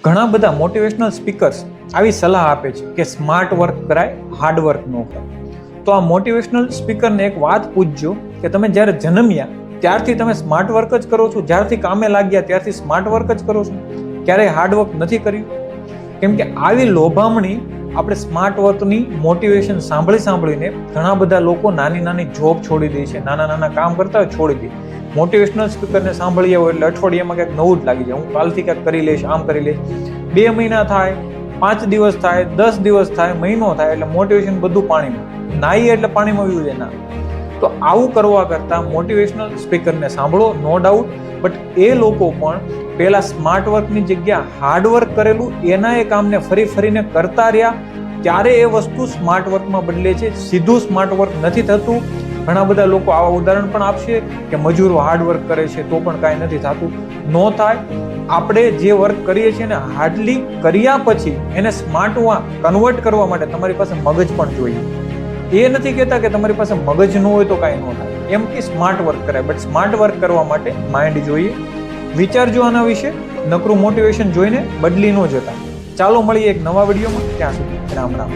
ઘણા બધા motivational speakers આવી સલાહ આપે છે કે સ્માર્ટ વર્ક કરાય, હાર્ડ વર્ક ન કરાય. તો આ મોટિવેશનલ સ્પીકરને એક વાત પૂછજો કે તમે જ્યારે જન્મ્યા ત્યારથી તમે સ્માર્ટ વર્ક જ કરો છો, જ્યારથી કામે લાગ્યા ત્યારથી સ્માર્ટ વર્ક જ કરો છો, ક્યારેય હાર્ડ વર્ક નથી કર્યું? કેમ કે આવી લોભામણી આપણે સ્માર્ટ વર્કની મોટિવેશન સાંભળીને ઘણા બધા લોકો નાની નાની જોબ છોડી દે છે, નાના નાના કામ કરતા હોય છોડી દે. મોટિવેશનલ સ્પીકરને સાંભળ્યા હોય એટલે અઠવાડિયામાં કંઈક નવું જ લાગી જાય, હું કાલથી કંઈક કરી લઈશ, આમ કરી લઈશ. 2 મહિના થાય, 5 દિવસ થાય, 10 દિવસ થાય, મહિનો થાય એટલે મોટિવેશન બધું પાણીમાં, નાહીએ એટલે પાણીમાં વયું જાય. ના, તો આવું કરવા કરતાં મોટિવેશનલ સ્પીકરને સાંભળો, નો ડાઉટ, બટ એ લોકો પણ પહેલા સ્માર્ટ વર્કની જગ્યા હાર્ડ વર્ક કરેલું એના એ કામને ફરીને કરતા રહ્યા, ત્યારે એ વસ્તુ સ્માર્ટ વર્કમાં બદલે છે. સીધું સ્માર્ટ વર્ક નથી થતું. ઘણા બધા લોકો આવા ઉદાહરણ પણ આપશે કે મજૂરો હાર્ડ વર્ક કરે છે તો પણ કાંઈ નથી થતું. નો થાય. આપણે જે વર્ક કરીએ છીએ ને હાર્ડલી કર્યા પછી એને સ્માર્ટમાં કન્વર્ટ કરવા માટે તમારી પાસે મગજ પણ જોઈએ. એ નથી કહેતા કે તમારી પાસે મગજ ન હોય તો કાંઈ ન થાય, એમ કે સ્માર્ટ વર્ક કરાય, બટ સ્માર્ટ વર્ક કરવા માટે માઇન્ડ જોઈએ. વિચારજો આના વિશે. નકરું મોટિવેશન જોઈને બદલી ન જતા. ચાલો મળીએ એક નવા વિડીયોમાં. ત્યાં સુધી રામ રામ.